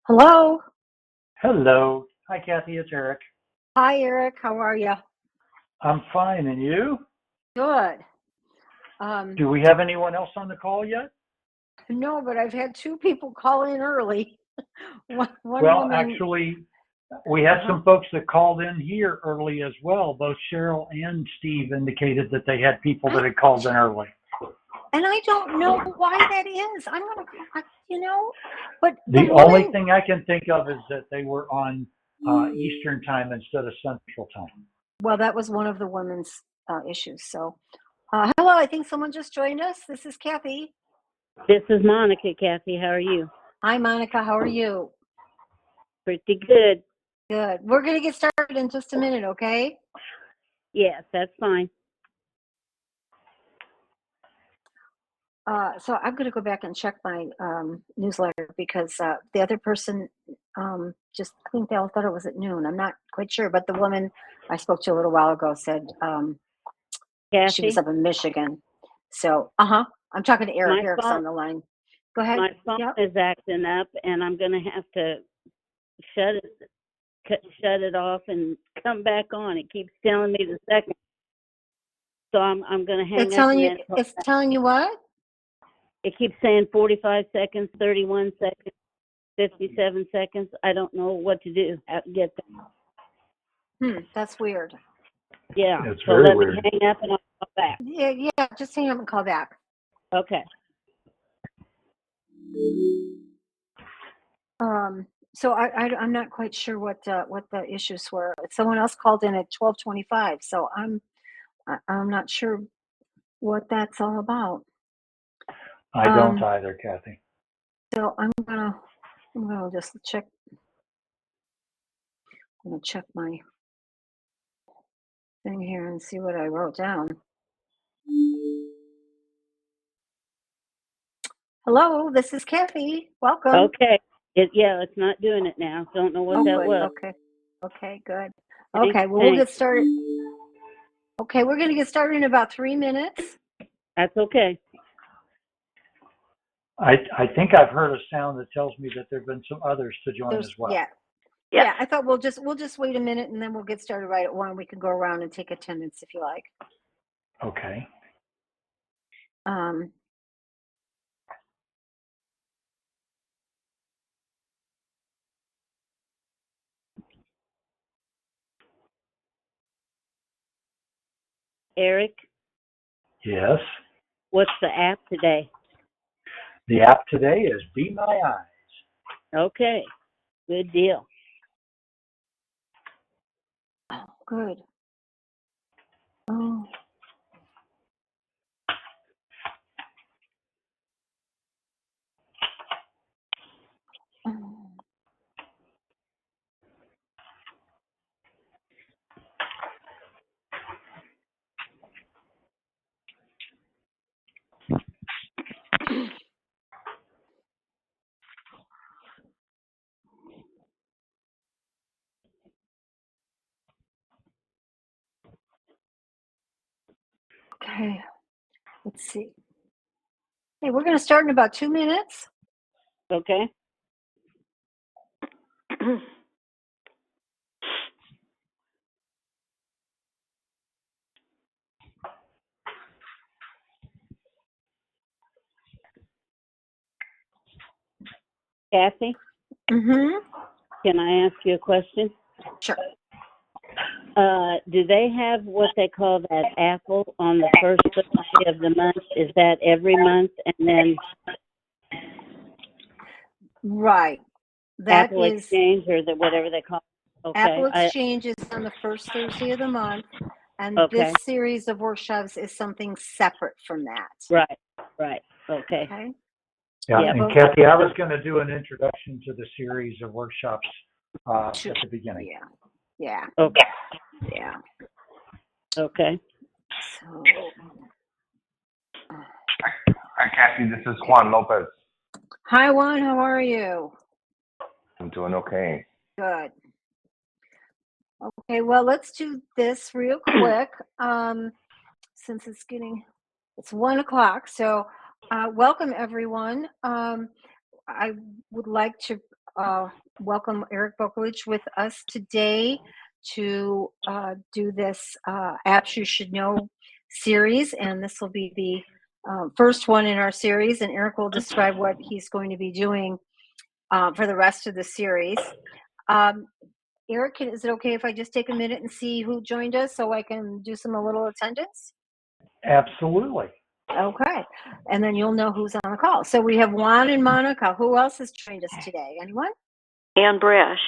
Hello. Hello. Hi, Kathy. It's Eric. Hi, Eric. How are you? I'm fine. And you? Good. Um, Do we have anyone else on the call yet? no, but I've had two people call in early. One Well, woman. actually, we had Uh-huh. some folks that called in here early as well. Both Cheryl and Steve indicated that they had people that had called in early. And I don't know why that is. I'm gonna, but the The only woman. thing I can think of is that they were on Eastern time instead of Central time. Well, that was one of the women's issues. So, hello. I think someone just joined us. This is Kathy. This is Monica, Kathy. How are you? Hi, Monica. How are you? Pretty good. Good. We're gonna get started in just a minute, okay? Yes, that's fine. So I'm going to go back and check my newsletter because the other person I think they all thought it was at noon. I'm not quite sure, but the woman I spoke to a little while ago said she was Kathy, up in Michigan. So, I'm talking to Eric. my Eric's phone, on the line. Go ahead. my phone Yep. is acting up, and I'm going to have to shut it off and come back on. It keeps telling me the second, so I'm going to hang It's up telling and you. then call It's back. telling you what? It keeps saying 45 seconds, 31 seconds, 57 seconds. I don't know what to do. How to get there. That's weird. Yeah. It's So very let me weird. hang up and I'll call back. Yeah. Just hang up and call back. Okay. So I'm not quite sure what the issues were. Someone else called in at 12:25, so I'm not sure what that's all about. I don't either, Kathy. So I'm gonna just check. I'm gonna check my thing here and see what I wrote down. Hello, this is Kathy. Welcome. Okay. It's not doing it now. Don't know what that Good. was. Okay, good. Thanks, Okay, well, we'll thanks. get started. Okay, we're gonna get started in about 3 minutes. That's okay. I think I've heard a sound that tells me that there have been some others to join as well. Yeah. I thought we'll just wait a minute and then we'll get started right at 1. We can go around and take attendance if you like. Okay. Um, Eric, Yes. what's the app today? The app today is BeMyEyes. Okay, good deal. good. Oh. Okay, let's see. Hey, we're going to start in about 2 minutes. Okay. Kathy, Mm-hmm. can I ask you a question? Sure. Do they have what they call that apple on the first Thursday of the month? Is that every month? And then Right. That Apple is Exchange or whatever they call it? Okay. Apple Exchange is on the first Thursday of the month, and Okay. this series of workshops is something separate from that. Right. Okay. Okay. Yeah, Yeah, and both- Kathy, I was going to do an introduction to the series of workshops at the beginning. Yeah. Okay. Yeah. Okay. So, Hi, Kathy. This is Juan Lopez. hi, Juan. How are you? I'm doing okay. Good. Okay. Well, let's do this real quick. Since it's 1 o'clock. So, welcome everyone. I would like to welcome Eric Boklage with us today to do this Apps You Should Know series. And this will be the first one in our series. And Eric will describe what he's going to be doing for the rest of the series. Eric, is it okay if I just take a minute and see who joined us so I can do a little attendance? Absolutely. Okay. And then you'll know who's on the call. So we have Juan and Monica. Who else has joined us today? Anyone? Ann Brash.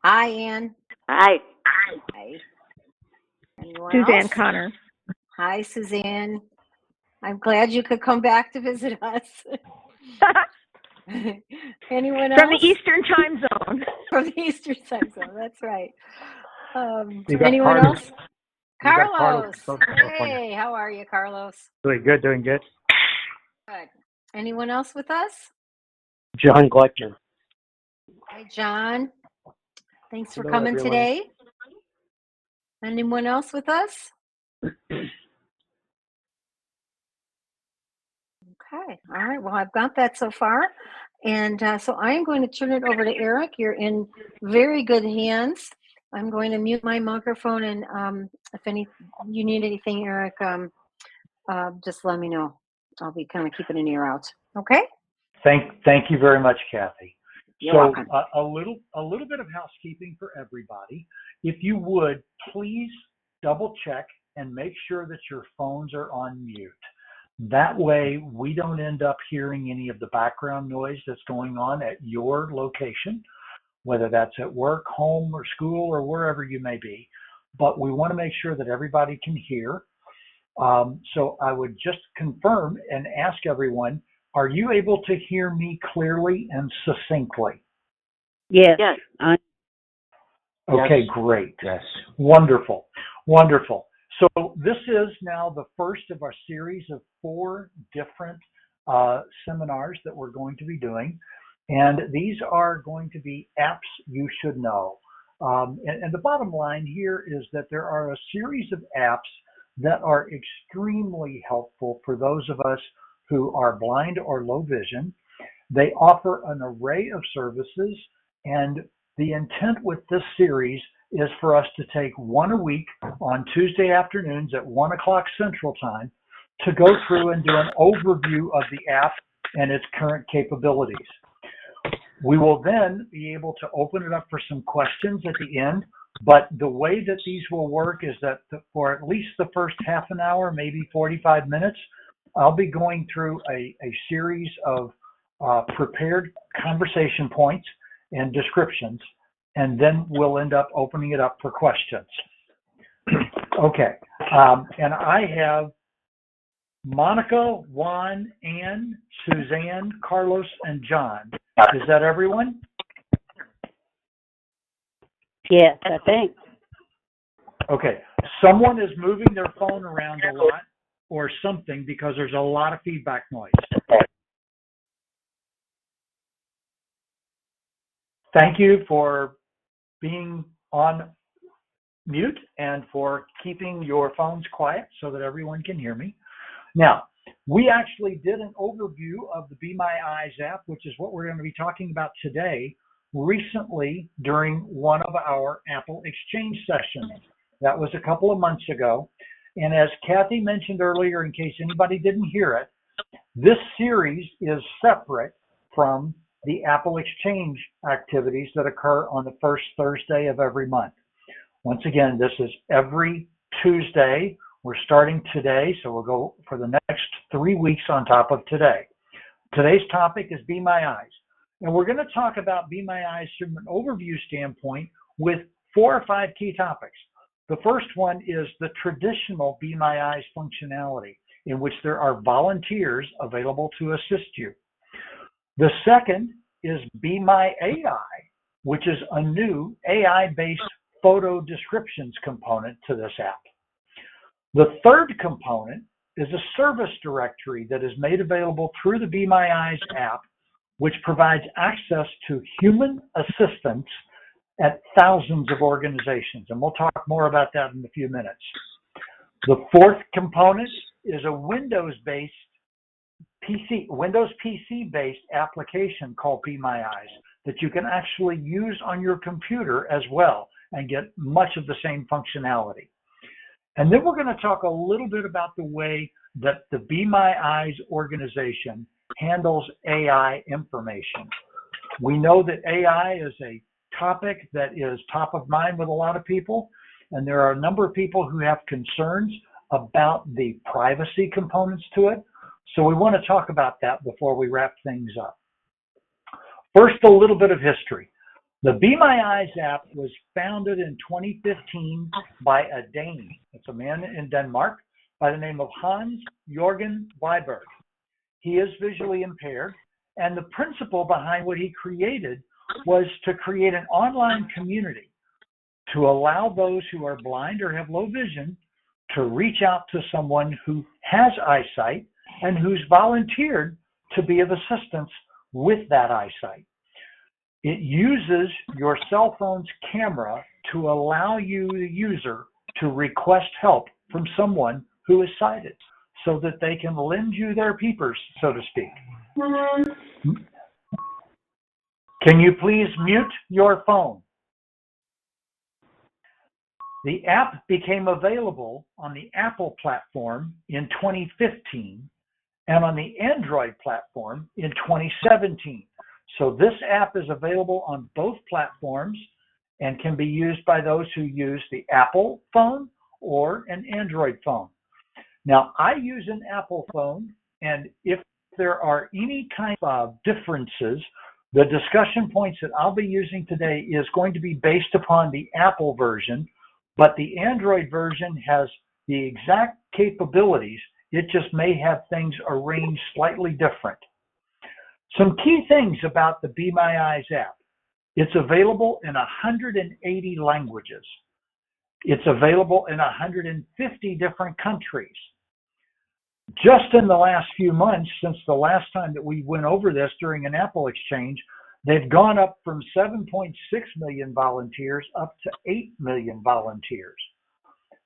Hi, Ann. Hi. Hi. Anyone Suzanne else? Connor. Hi, Suzanne. I'm glad you could come back to visit us. Anyone else? From the Eastern Time Zone. From the Eastern Time Zone. That's right. Anyone else? Carlos. Carlos. Hey, how are you, Carlos? Doing good. Good. Anyone else with us? John Gleckman. Hi, John. Thanks for Hello, coming everyone. today. Anyone else with us? Okay. All right. Well, I've got that so far. And so I'm going to turn it over to Eric. You're in very good hands. I'm going to mute my microphone. And if you need anything, Eric, just let me know. I'll be kind of keeping an ear out. Okay? Thank you very much, Kathy. You're So welcome. a little bit of housekeeping for everybody. If you would, please double check and make sure that your phones are on mute. That way we don't end up hearing any of the background noise that's going on at your location, whether that's at work, home, or school, or wherever you may be. But we want to make sure that everybody can hear. So I would just confirm and ask everyone, are you able to hear me clearly and succinctly? Yes. Yes. Okay, Yes. great. Yes. Wonderful. Wonderful. So this is now the first of our series of 4 different seminars that we're going to be doing. And these are going to be apps you should know. And the bottom line here is that there are a series of apps that are extremely helpful for those of us who are blind or low vision. They offer an array of services, and the intent with this series is for us to take one a week on Tuesday afternoons at 1 o'clock Central Time to go through and do an overview of the app and its current capabilities. We will then be able to open it up for some questions at the end, but the way that these will work is that for at least the first half an hour, maybe 45 minutes, I'll be going through a series of prepared conversation points and descriptions, and then we'll end up opening it up for questions. Okay, and I have Monica, Juan, Ann, Suzanne, Carlos, and John. Is that everyone? Yes, I think. Okay, someone is moving their phone around a lot or something because there's a lot of feedback noise. Thank you for being on mute and for keeping your phones quiet so that everyone can hear me. Now, we actually did an overview of the BeMyEyes app, which is what we're going to be talking about today, recently during one of our Apple Exchange sessions. That was a couple of months ago. And as Kathy mentioned earlier, in case anybody didn't hear it, this series is separate from the Apple Exchange activities that occur on the first Thursday of every month. Once again, this is every Tuesday. We're starting today, so we'll go for the next 3 weeks on top of today. Today's topic is BeMyEyes, and we're going to talk about BeMyEyes from an overview standpoint with 4 or 5 key topics. The first one is the traditional BeMyEyes functionality, in which there are volunteers available to assist you. The second is BeMyAI, which is a new AI-based photo descriptions component to this app. The third component is a service directory that is made available through the BeMyEyes app, which provides access to human assistance at thousands of organizations. And we'll talk more about that in a few minutes. The fourth component is a Windows PC-based application called BeMyEyes that you can actually use on your computer as well and get much of the same functionality. And then we're going to talk a little bit about the way that the BeMyEyes organization handles AI information. We know that AI is a topic that is top of mind with a lot of people, and there are a number of people who have concerns about the privacy components to it. So we want to talk about that before we wrap things up. First, a little bit of history. The BeMyEyes app was founded in 2015 by a Dane. It's a man in Denmark by the name of Hans Jorgen Weiberg. He is visually impaired, and the principle behind what he created was to create an online community to allow those who are blind or have low vision to reach out to someone who has eyesight and who's volunteered to be of assistance with that eyesight. It uses your cell phone's camera to allow you, the user, to request help from someone who is sighted so that they can lend you their peepers, so to speak. Can you please mute your phone? The app became available on the Apple platform in 2015 and on the Android platform in 2017. So this app is available on both platforms and can be used by those who use the Apple phone or an Android phone. Now, I use an Apple phone, and if there are any kind of differences, the discussion points that I'll be using today is going to be based upon the Apple version, but the Android version has the exact capabilities. It just may have things arranged slightly different. Some key things about the BeMyEyes app. It's available in 180 languages. It's available in 150 different countries. Just in the last few months, since the last time that we went over this during an Apple exchange, they've gone up from 7.6 million volunteers up to 8 million volunteers.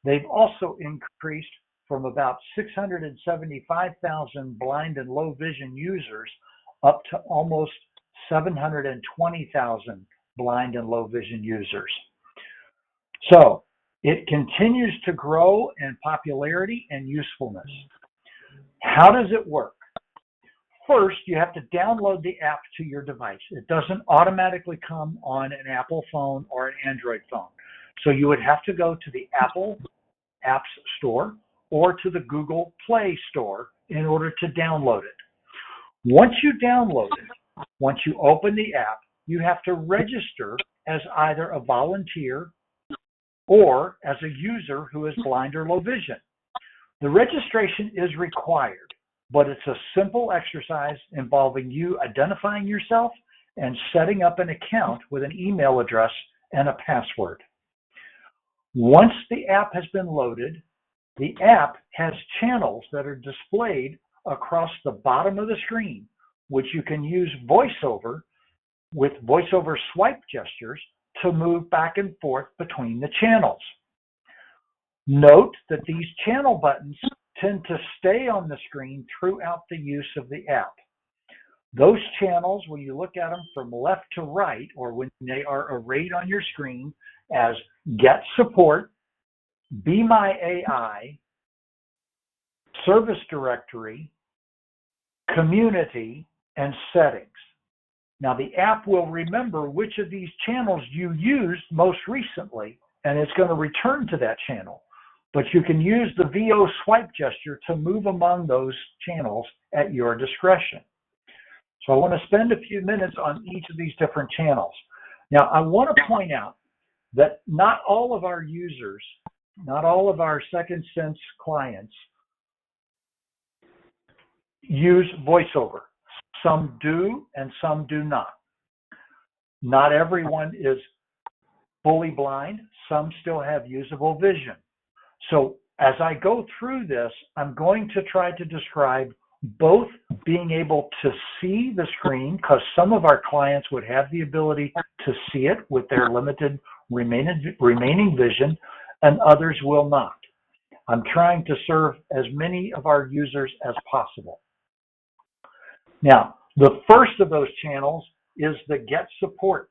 They've also increased from about 675,000 blind and low vision users up to almost 720,000 blind and low vision users. So it continues to grow in popularity and usefulness. How does it work? First, you have to download the app to your device. It doesn't automatically come on an Apple phone or an Android phone. So you would have to go to the Apple Apps Store or to the Google Play Store in order to download it. Once you download it, once you open the app, you have to register as either a volunteer or as a user who is blind or low vision. The registration is required, but it's a simple exercise involving you identifying yourself and setting up an account with an email address and a password. Once the app has been loaded, the app has channels that are displayed across the bottom of the screen, which you can use VoiceOver with VoiceOver swipe gestures to move back and forth between the channels. Note that these channel buttons tend to stay on the screen throughout the use of the app. Those channels, when you look at them from left to right, or when they are arrayed on your screen as Get Support, BeMyAI, Service Directory, Community, and Settings. Now the app will remember which of these channels you used most recently, and it's going to return to that channel. But you can use the VO swipe gesture to move among those channels at your discretion. So I want to spend a few minutes on each of these different channels. Now I want to point out that not all of our users, not all of our Second Sense clients use VoiceOver. Some do and some do not. Not everyone is fully blind. Some still have usable vision. So as I go through this, I'm going to try to describe both being able to see the screen, because some of our clients would have the ability to see it with their limited remaining vision, and others will not. I'm trying to serve as many of our users as possible. Now, the first of those channels is the Get Support,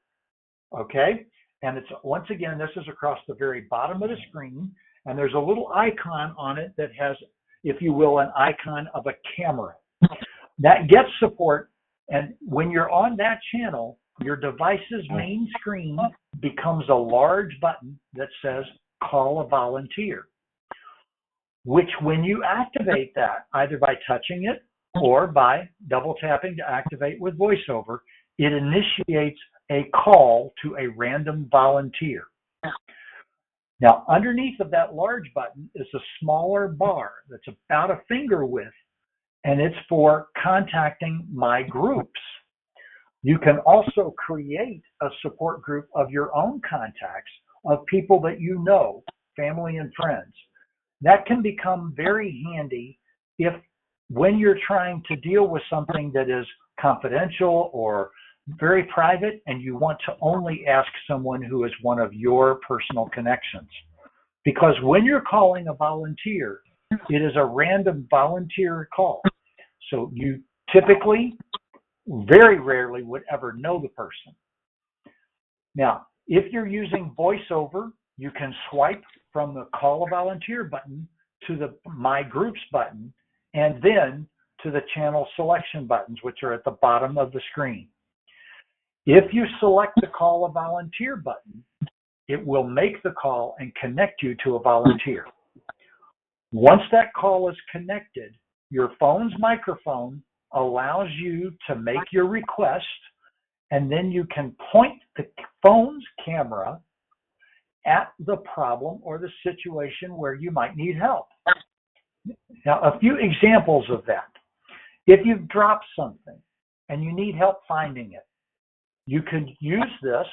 okay? And it's, once again, this is across the very bottom of the screen, and there's a little icon on it that has, if you will, an icon of a camera. That Get Support, and when you're on that channel, your device's main screen becomes a large button that says Call a Volunteer, which when you activate that, either by touching it or by double tapping to activate with VoiceOver, it initiates a call to a random volunteer. Now, underneath of that large button is a smaller bar that's about a finger width, and it's for contacting my groups. You can also create a support group of your own contacts of people that you know, family and friends. That can become very handy if, when you're trying to deal with something that is confidential or very private and you want to only ask someone who is one of your personal connections. Because when you're calling a volunteer, it is a random volunteer call. So you typically, very rarely would ever know the person. Now, if you're using VoiceOver, you can swipe from the Call a Volunteer button to the My Groups button, and then to the channel selection buttons, which are at the bottom of the screen. If you select the Call a Volunteer button, it will make the call and connect you to a volunteer. Once that call is connected, your phone's microphone allows you to make your request, and then you can point the phone's camera at the problem or the situation where you might need help. Now, a few examples of that. If you've dropped something and you need help finding it, you could use this,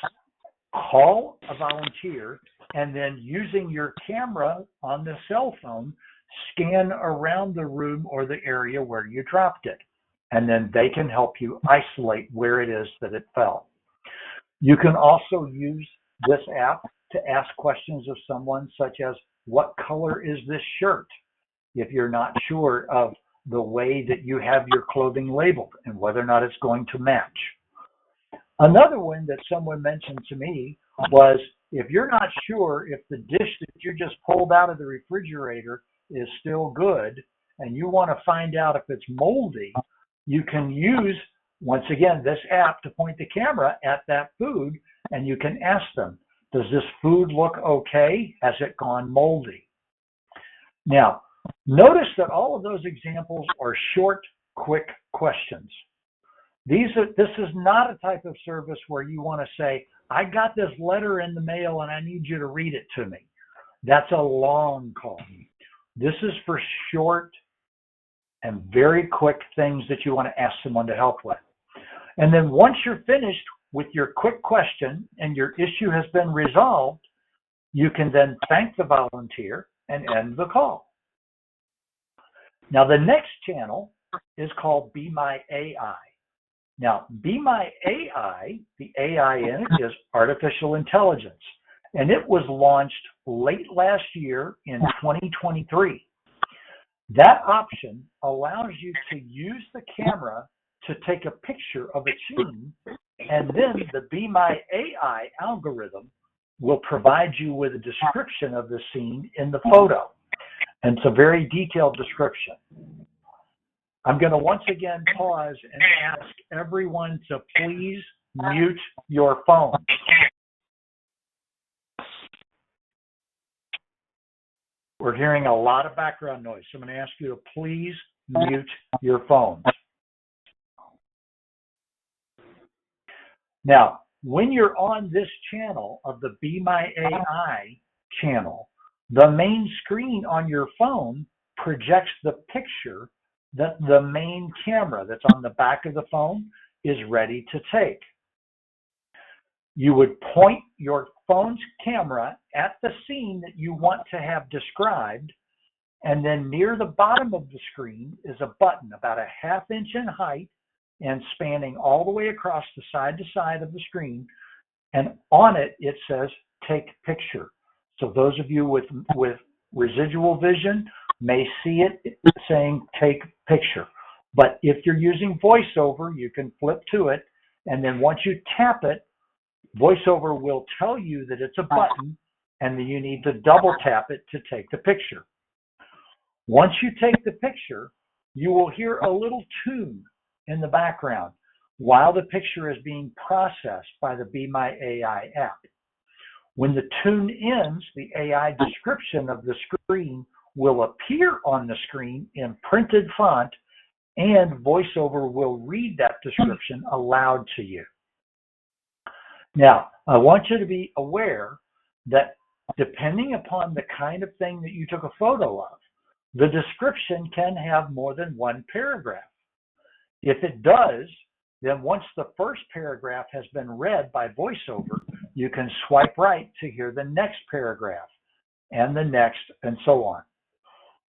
call a volunteer, and then using your camera on the cell phone, scan around the room or the area where you dropped it. And then they can help you isolate where it is that it fell. You can also use this app to ask questions of someone such as, what color is this shirt? If you're not sure of the way that you have your clothing labeled and whether or not it's going to match. Another one that someone mentioned to me was, if you're not sure if the dish that you just pulled out of the refrigerator is still good and you want to find out if it's moldy, you can use, once again, this app to point the camera at that food, and you can ask them, does this food look okay? Has it gone moldy? Now, notice that all of those examples are short, quick questions. This is not a type of service where you want to say, I got this letter in the mail and I need you to read it to me. That's a long call. This is for short and very quick things that you want to ask someone to help with. And then once you're finished with your quick question and your issue has been resolved, you can then thank the volunteer and end the call. Now, the next channel is called BeMyEyes. Now, BeMyEyes, the AI in it is artificial intelligence, and it was launched late last year in 2023. That option allows you to use the camera to take a picture of a scene, and then the BeMyEyes algorithm will provide you with a description of the scene in the photo. And it's a very detailed description. I'm going to once again pause and ask everyone to please mute your phone. We're hearing a lot of background noise, so I'm going to ask you to please mute your phones. Now, when you're on this channel of the BeMyEyes channel, the main screen on your phone projects the picture that the main camera that's on the back of the phone is ready to take. You would point your phone's camera at the scene that you want to have described, and then near the bottom of the screen is a button about a ½ inch in height and spanning all the way across the side to side of the screen, and on it, it says take picture. So those of you with residual vision may see it saying take picture. But if you're using VoiceOver, you can flip to it And then once you tap it, VoiceOver will tell you that it's a button and that you need to double tap it to take the picture. Once you take the picture, you will hear a little tune in the background while the picture is being processed by the BeMyEyes app. When the tune ends, the AI description of the screen will appear on the screen in printed font, and VoiceOver will read that description aloud to you. Now, I want you to be aware that depending upon the kind of thing that you took a photo of, the description can have more than one paragraph. If it does, then once the first paragraph has been read by VoiceOver, you can swipe right to hear the next paragraph and the next, and so on.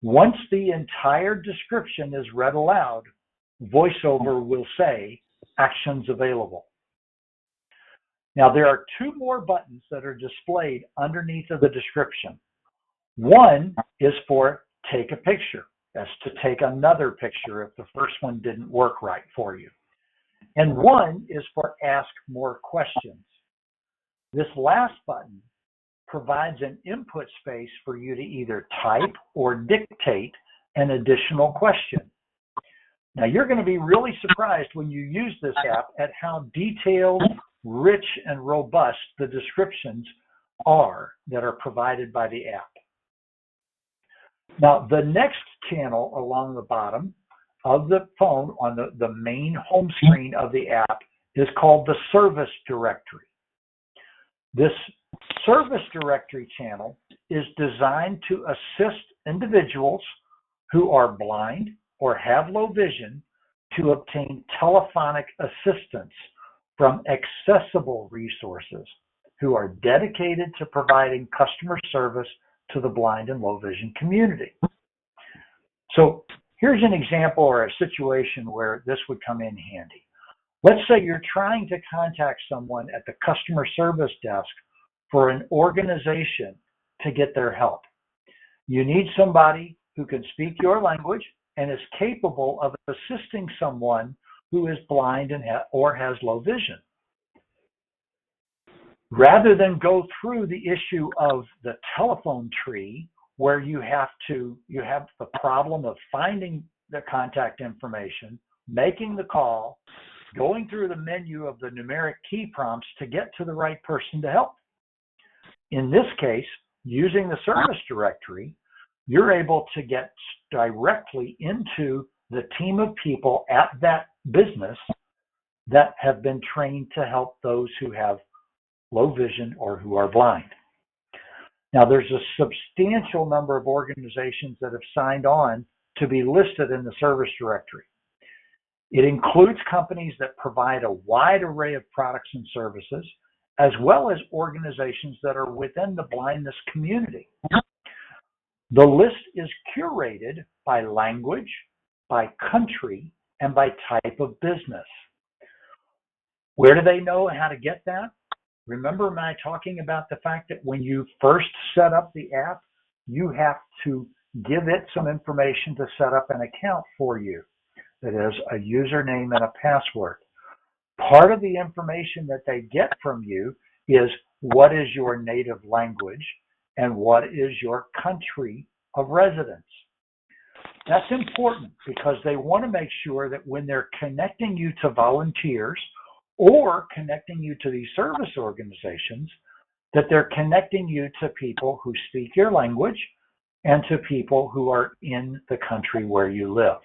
Once the entire description is read aloud, VoiceOver will say, "Actions available." Now, there are two more buttons that are displayed underneath of the description. One is for take a picture. That's to take another picture if the first one didn't work right for you. And one is for ask more questions. This last button provides an input space for you to either type or dictate an additional question. Now, you're going to be really surprised when you use this app at how detailed, rich, and robust the descriptions are that are provided by the app. Now, the next channel along the bottom of the phone on the main home screen of the app is called the service directory. This service directory channel is designed to assist individuals who are blind or have low vision to obtain telephonic assistance from accessible resources who are dedicated to providing customer service to the blind and low vision community. So here's an example or a situation where this would come in handy. Let's say you're trying to contact someone at the customer service desk for an organization to get their help. You need somebody who can speak your language and is capable of assisting someone who is blind and or has low vision. Rather than go through the issue of the telephone tree where you have the problem of finding the contact information, making the call, going through the menu of the numeric key prompts to get to the right person to help. In this case, using the service directory, you're able to get directly into the team of people at that business that have been trained to help those who have low vision or who are blind. Now, there's a substantial number of organizations that have signed on to be listed in the service directory. It includes companies that provide a wide array of products and services, as well as organizations that are within the blindness community. The list is curated by language, by country, and by type of business. Where do they know how to get that? Remember my talking about the fact that when you first set up the app, you have to give it some information to set up an account for you. That is a username and a password. Part of the information that they get from you is what is your native language and what is your country of residence. That's important because they want to make sure that when they're connecting you to volunteers or connecting you to these service organizations, that they're connecting you to people who speak your language and to people who are in the country where you live.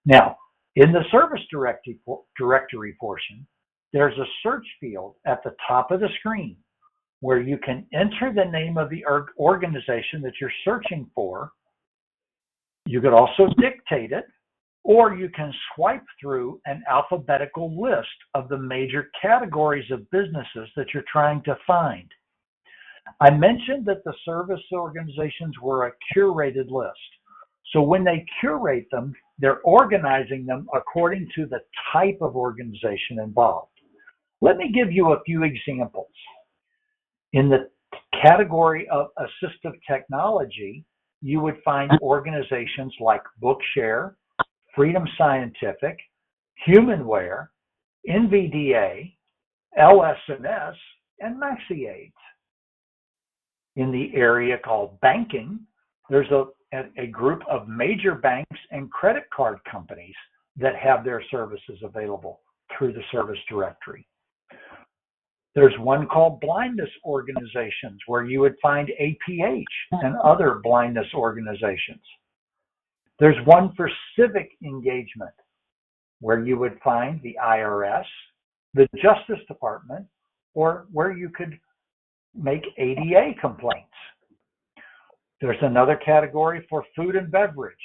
Now, in the service directory portion, there's a search field at the top of the screen where you can enter the name of the organization that you're searching for. You could also dictate it, or you can swipe through an alphabetical list of the major categories of businesses that you're trying to find. I mentioned that the service organizations were a curated list. So when they curate them, they're organizing them according to the type of organization involved. Let me give you a few examples. In the category of assistive technology, you would find organizations like Bookshare, Freedom Scientific, Humanware, NVDA, LS&S, and MaxiAids. In the area called banking, there's a group of major banks and credit card companies that have their services available through the service directory. There's one called blindness organizations where you would find APH and other blindness organizations. There's one for civic engagement where you would find the IRS, the Justice Department, or where you could make ADA complaints. There's another category for food and beverage.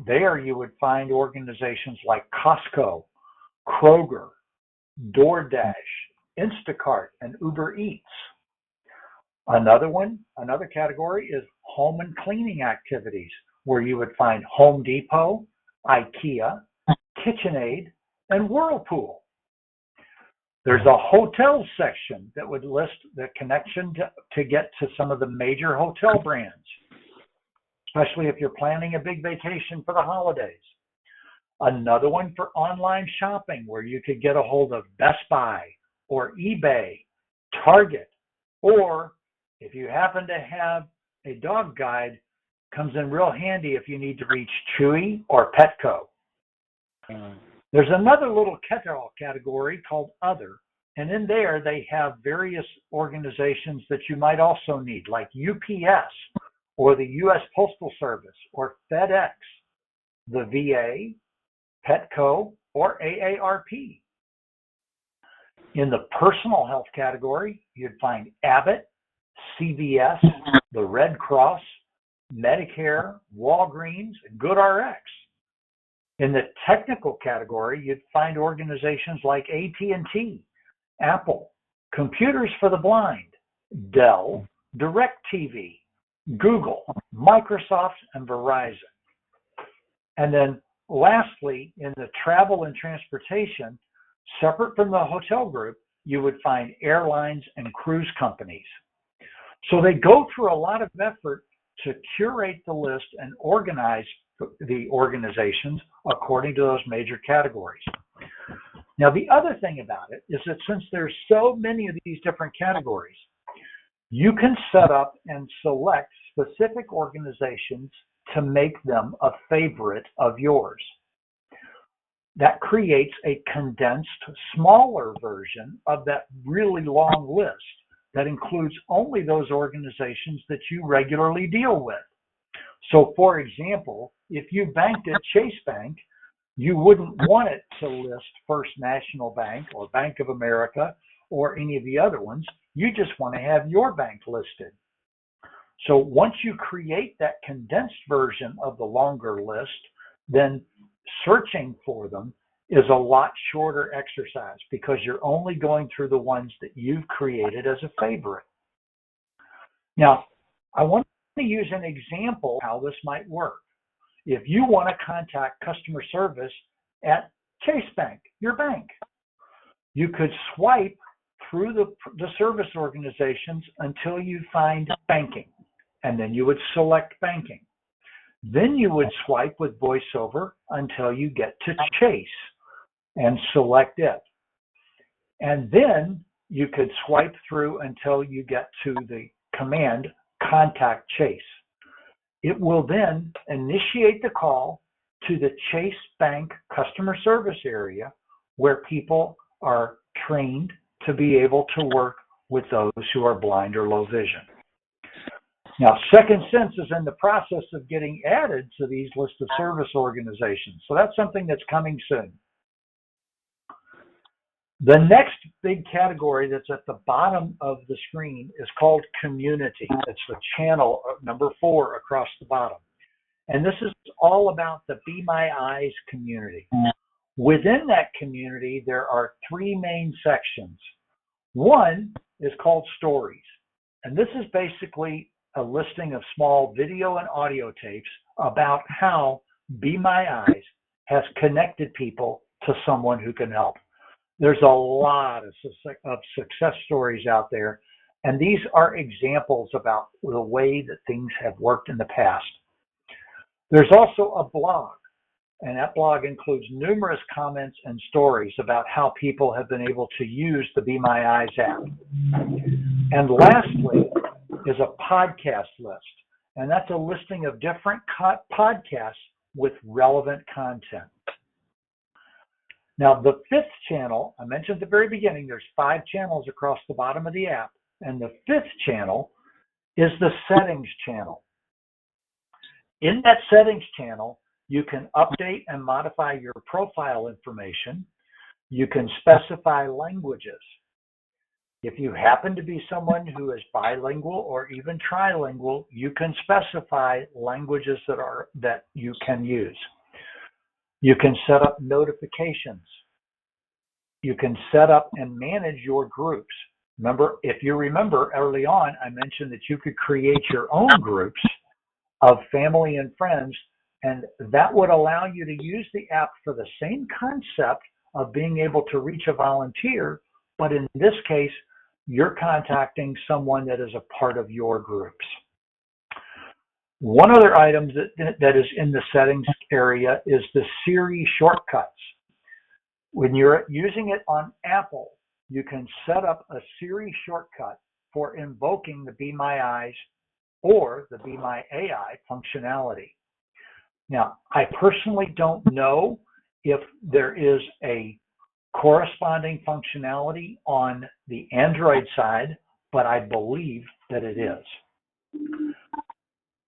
There you would find organizations like Costco, Kroger, DoorDash, Instacart, and Uber Eats. Another category is home and cleaning activities, where you would find Home Depot, IKEA, KitchenAid, and Whirlpool. There's a hotel section that would list the connection to get to some of the major hotel brands, especially if you're planning a big vacation for the holidays. Another one for online shopping, where you could get a hold of Best Buy or eBay, Target, or if you happen to have a dog guide, comes in real handy if you need to reach Chewy or Petco. There's another little catch-all category called Other, and in there they have various organizations that you might also need, like UPS or the U.S. Postal Service or FedEx, the VA, Petco, or AARP. In the personal health category, you'd find Abbott, CVS, the Red Cross, Medicare, Walgreens, and GoodRx. In the technical category, you'd find organizations like AT&T, Apple, Computers for the Blind, Dell, DirecTV, Google, Microsoft, and Verizon. And then lastly, in the travel and transportation, separate from the hotel group, you would find airlines and cruise companies. So they go through a lot of effort to curate the list and organize the organizations according to those major categories. Now, the other thing about it is that since there's so many of these different categories, you can set up and select specific organizations to make them a favorite of yours. That creates a condensed, smaller version of that really long list that includes only those organizations that you regularly deal with. So, for example, if you banked at Chase Bank, you wouldn't want it to list First National Bank or Bank of America or any of the other ones. You just want to have your bank listed. So once you create that condensed version of the longer list, then searching for them is a lot shorter exercise because you're only going through the ones that you've created as a favorite. Now, I want to use an example of how this might work. If you want to contact customer service at Chase Bank, your bank, you could swipe through the service organizations until you find banking, and then you would select banking. Then you would swipe with VoiceOver until you get to Chase and select it. And then you could swipe through until you get to the command Contact Chase. It will then initiate the call to the Chase Bank customer service area where people are trained to be able to work with those who are blind or low vision. Now, Second Sense is in the process of getting added to these list of service organizations. So that's something that's coming soon. The next big category that's at the bottom of the screen is called community. It's the channel number 4 across the bottom. And this is all about the BeMyEyes community. Within that community, there are 3 main sections. One is called Stories. And this is basically a listing of small video and audio tapes about how BeMyEyes has connected people to someone who can help. There's a lot of success stories out there, and these are examples about the way that things have worked in the past. There's also a blog, and that blog includes numerous comments and stories about how people have been able to use the BeMyEyes app. And lastly is a podcast list, and that's a listing of different podcasts with relevant content. Now, the fifth channel, I mentioned at the very beginning, there's 5 channels across the bottom of the app, and the fifth channel is the settings channel. In that settings channel, you can update and modify your profile information. You can specify languages. If you happen to be someone who is bilingual or even trilingual, you can specify languages that you can use. You can set up notifications. You can set up and manage your groups. Remember, if you remember early on, I mentioned that you could create your own groups of family and friends, and that would allow you to use the app for the same concept of being able to reach a volunteer, but in this case, you're contacting someone that is a part of your groups. One other item that is in the settings area is the Siri shortcuts. When you're using it on Apple, you can set up a Siri shortcut for invoking the BeMyEyes or the BeMyAI functionality. Now, I personally don't know if there is a corresponding functionality on the Android side, but I believe that it is.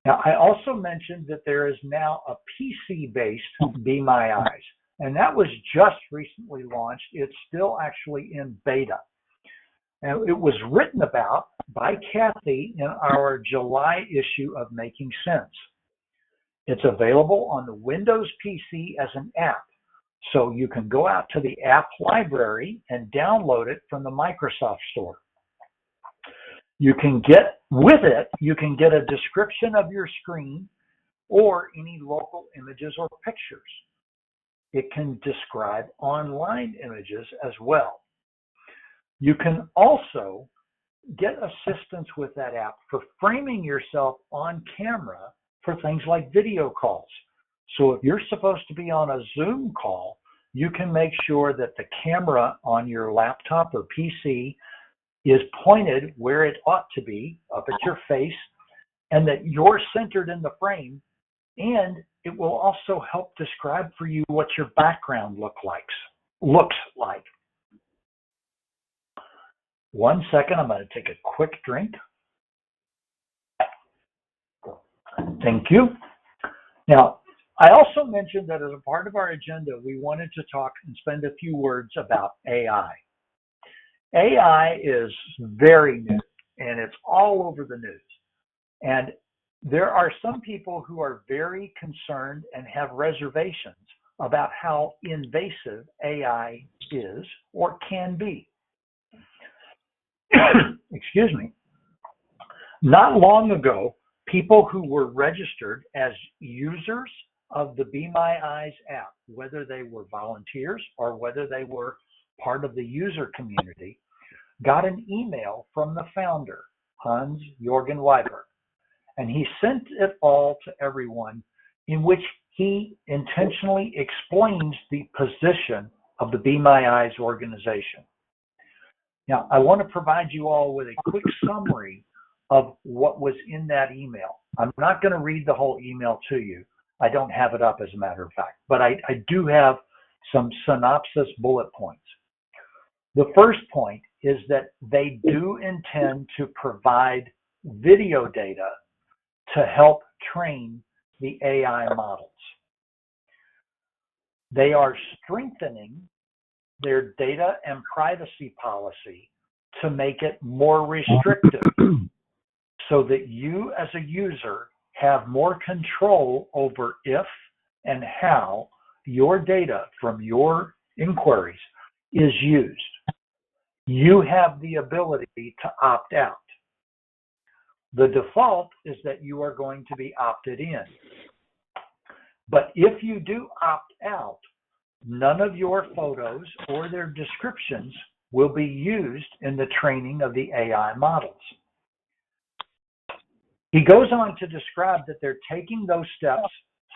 Now, I also mentioned that there is now a PC-based BeMyEyes, and that was just recently launched. It's still actually in beta. And it was written about by Kathy in our July issue of Making Sense. It's available on the Windows PC as an app. So you can go out to the app library and download it from the Microsoft Store. You can get, with it, you can get a description of your screen or any local images or pictures. It can describe online images as well. You can also get assistance with that app for framing yourself on camera for things like video calls. So if you're supposed to be on a Zoom call, you can make sure that the camera on your laptop or PC is pointed where it ought to be, up at your face, and that you're centered in the frame, and it will also help describe for you what your background looks like. One second, I'm going to take a quick drink. Thank you. Now, I also mentioned that as a part of our agenda, we wanted to talk and spend a few words about AI. AI is very new, and it's all over the news. And there are some people who are very concerned and have reservations about how invasive AI is or can be. Excuse me. Not long ago, people who were registered as users of the BeMyEyes app, whether they were volunteers or whether they were part of the user community, got an email from the founder, Hans-Jürgen Weiber, and he sent it all to everyone, in which he intentionally explains the position of the BeMyEyes organization. Now, I want to provide you all with a quick summary of what was in that email. I'm not going to read the whole email to you. I don't have it up, as a matter of fact, but I do have some synopsis bullet points. The first point is that they do intend to provide video data to help train the AI models. They are strengthening their data and privacy policy to make it more restrictive so that you as a user have more control over if and how your data from your inquiries is used. You have the ability to opt out. The default is that you are going to be opted in. But if you do opt out, none of your photos or their descriptions will be used in the training of the AI models. He goes on to describe that they're taking those steps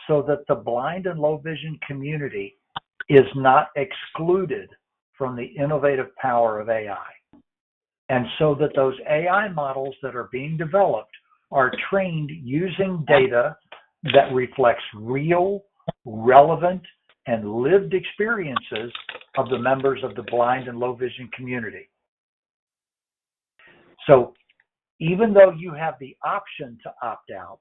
so that the blind and low vision community is not excluded from the innovative power of AI. And so that those AI models that are being developed are trained using data that reflects real, relevant, and lived experiences of the members of the blind and low vision community. So even though you have the option to opt out,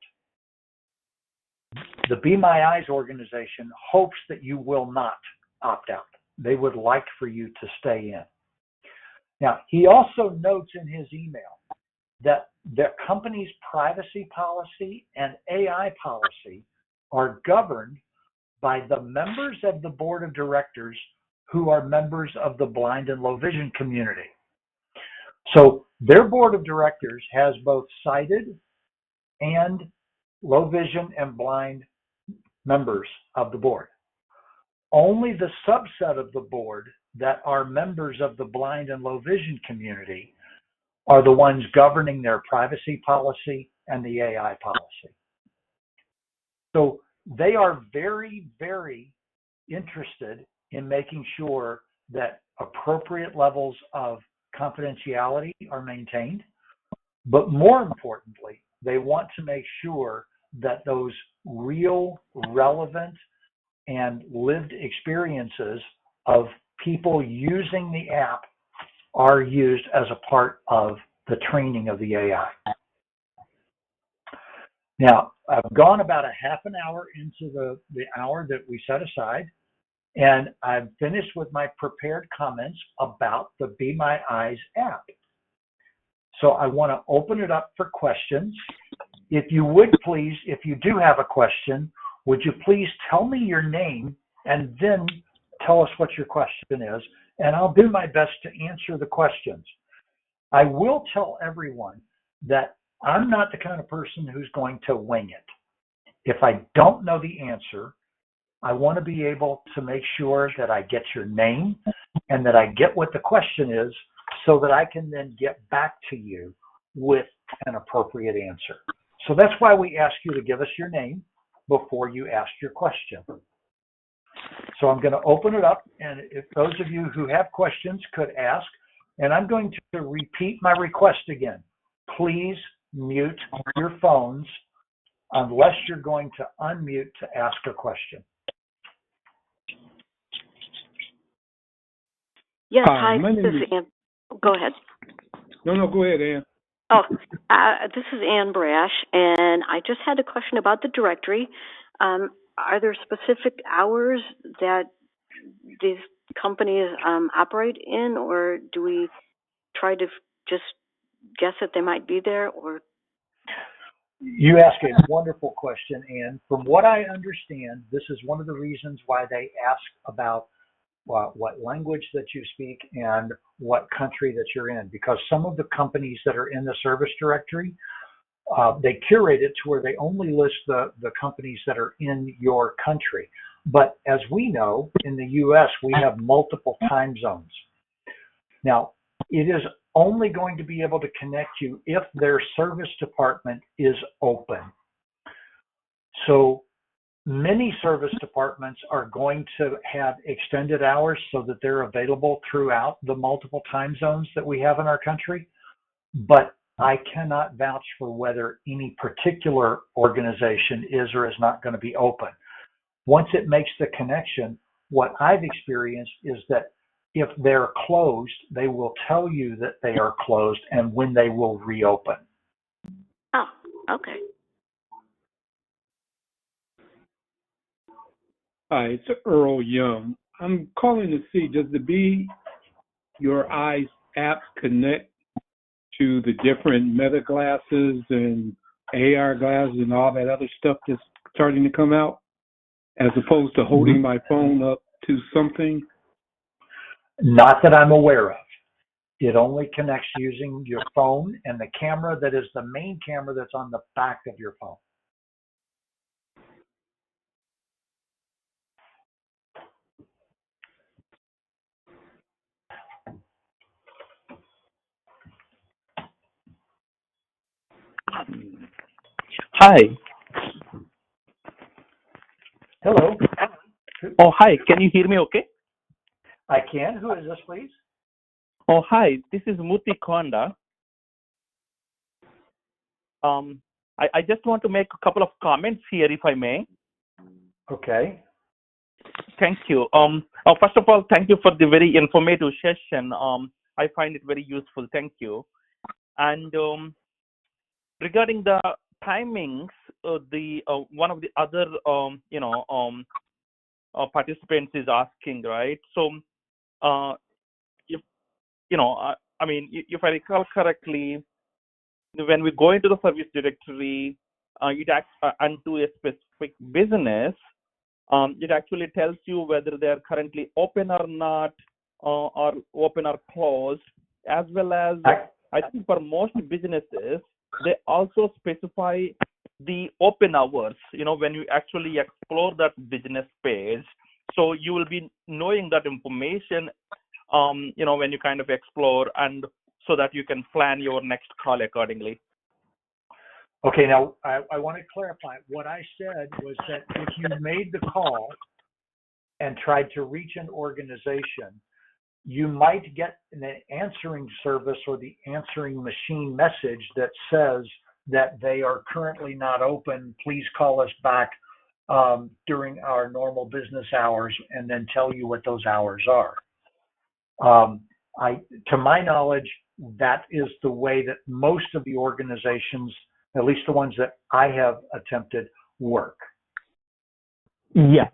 the BeMyEyes organization hopes that you will not opt out. They would like for you to stay in. Now, he also notes in his email that the company's privacy policy and AI policy are governed by the members of the board of directors who are members of the blind and low vision community. So their board of directors has both sighted and low vision and blind members of the board. Only the subset of the board that are members of the blind and low vision community are the ones governing their privacy policy and the AI policy. So they are very, very interested in making sure that appropriate levels of confidentiality are maintained. But more importantly, they want to make sure that those real, relevant, and lived experiences of people using the app are used as a part of the training of the AI. Now, I've gone about a half an hour into the hour that we set aside, and I've finished with my prepared comments about the BeMyEyes app. So I want to open it up for questions. If you would please, if you do have a question, would you please tell me your name and then tell us what your question is, and I'll do my best to answer the questions. I will tell everyone that I'm not the kind of person who's going to wing it. If I don't know the answer, I want to be able to make sure that I get your name and that I get what the question is so that I can then get back to you with an appropriate answer. So that's why we ask you to give us your name before you ask your question. So I'm going to open it up, and if those of you who have questions could ask, and I'm going to repeat my request again. Please mute your phones unless you're going to unmute to ask a question. Yes, Hi, hi, my this name is is. Ann. Go ahead. No, go ahead, Ann. Oh, this is Ann Brash, and I just had a question about the directory. Are there specific hours that these companies operate in, or do we try to just guess that they might be there? Or You ask a wonderful question, Ann. From what I understand, this is one of the reasons why they ask about what language that you speak and what country that you're in, because some of the companies that are in the service directory, they curate it to where they only list the companies that are in your country. But as we know, in the US, we have multiple time zones. Now, it is only going to be able to connect you if their service department is open. So many service departments are going to have extended hours so that they're available throughout the multiple time zones that we have in our country. But I cannot vouch for whether any particular organization is or is not going to be open. Once it makes the connection, what I've experienced is that if they're closed, they will tell you that they are closed and when they will reopen. oh, okay. Hi, it's Earl Young. I'm calling to see, does the BeMyEyes app connect to the different Meta glasses and AR glasses and all that other stuff that's starting to come out, as opposed to holding my phone up to something? Not that I'm aware of. It only connects using your phone and the camera that is the main camera that's on the back of your phone. Hi. Hello. Oh, hi. Can you hear me okay? I can. Who is this, please? Oh, hi. This is Murthy Konda. I just want to make a couple of comments here, if I may. Okay. Thank you. First of all, thank you for the very informative session. I find it very useful. Thank you. And regarding the timings, the one of the other participants is asking, right? So, if I mean, if I recall correctly, when we go into the service directory, it acts onto a specific business. It actually tells you whether they are currently open or not, or open or closed, as well as I think for most businesses, they also specify the open hours, when you actually explore that business page. So you will be knowing that information, when you kind of explore, and so that you can plan your next call accordingly. Okay, now I want to clarify. What I said was that if you made the call and tried to reach an organization, you might get an answering service or the answering machine message that says that they are currently not open. Please call us back during our normal business hours, and then tell you what those hours are. To my knowledge, that is the way that most of the organizations, at least the ones that I have attempted, work. Yeah.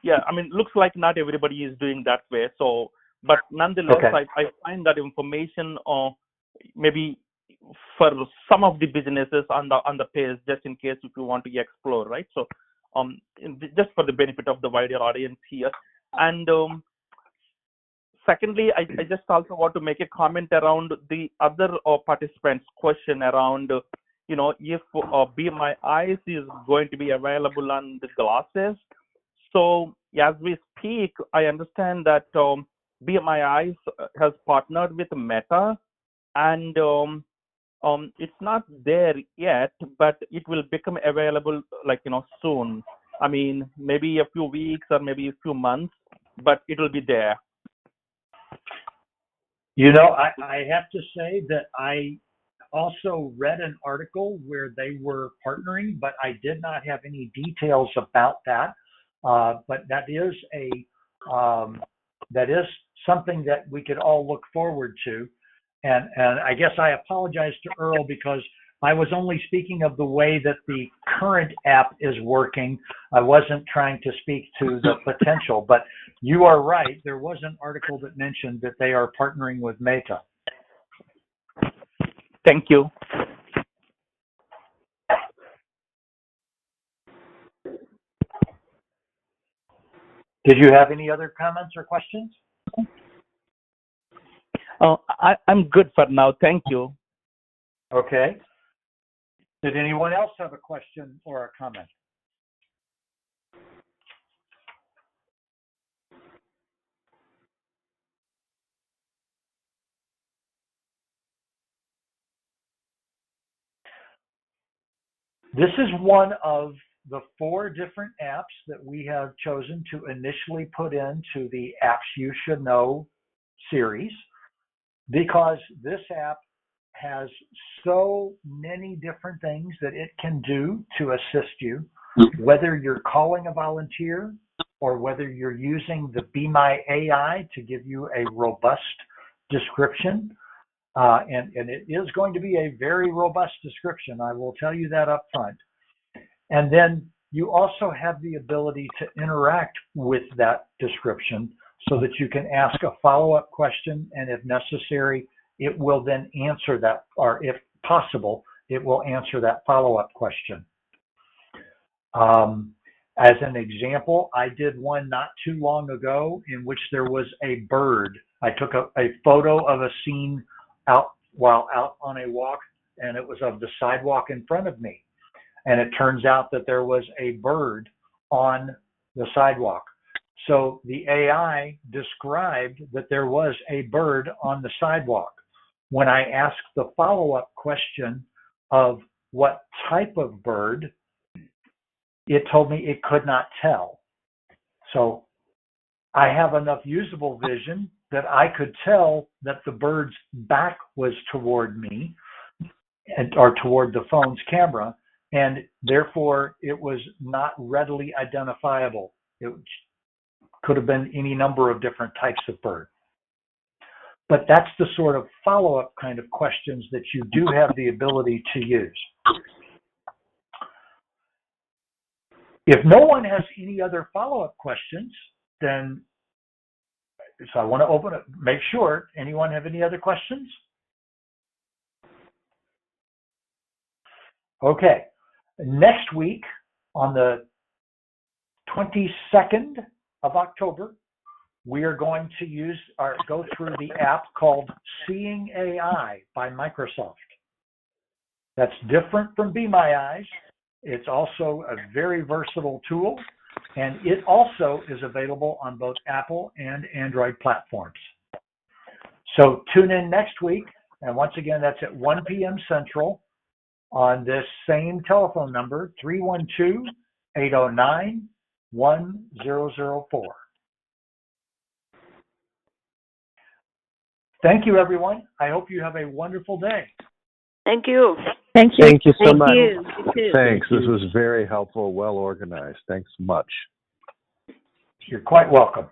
Yeah. I mean, looks like not everybody is doing that way. So, but nonetheless, Okay. I find that information, maybe for some of the businesses on the page, just in case if you want to explore, right? So, just for the benefit of the wider audience here. And secondly, I just also want to make a comment around the other participants' question around, if BeMyEyes is going to be available on the glasses. So as we speak, I understand that BeMyEyes has partnered with Meta, and it's not there yet, but it will become available soon. I mean, maybe a few weeks or maybe a few months, but it will be there. I have to say that I also read an article where they were partnering, but I did not have any details about that. But that is something that we could all look forward to. And I guess I apologize to Earl because I was only speaking of the way that the current app is working. I wasn't trying to speak to the potential, but you are right. There was an article that mentioned that they are partnering with Meta. Thank you. Did you have any other comments or questions? I'm good for now. Thank you. Okay. Did anyone else have a question or a comment? This is one of the 4 different apps that we have chosen to initially put into the Apps You Should Know series, because this app has so many different things that it can do to assist you, whether you're calling a volunteer or whether you're using the BeMyAI to give you a robust description. And it is going to be a very robust description. I will tell you that up front. And then you also have the ability to interact with that description so that you can ask a follow-up question, and if necessary, it will then answer that, or if possible, it will answer that follow-up question. As an example, I did one not too long ago in which there was a bird. I took a photo of a scene while out on a walk, and it was of the sidewalk in front of me. And it turns out that there was a bird on the sidewalk. So the AI described that there was a bird on the sidewalk. When I asked the follow-up question of what type of bird, it told me it could not tell. So I have enough usable vision that I could tell that the bird's back was toward me or toward the phone's camera, and therefore it was not readily identifiable. It could have been any number of different types of bird. But that's the sort of follow-up kind of questions that you do have the ability to use. If no one has any other follow-up questions, then, so I want to open it, make sure, anyone have any other questions? Okay, next week on the 22nd of October, we are going to go through the app called Seeing AI by Microsoft. That's different from BeMyEyes. It's also a very versatile tool, and it also is available on both Apple and Android platforms. So tune in next week, and once again, that's at 1 p.m. Central on this same telephone number, 312-809-1004. Thank you, everyone. I hope you have a wonderful day. Thank you. Thank you. Thank you so much. You. You too. Thanks. This was very helpful, well organized. Thanks much. You're quite welcome.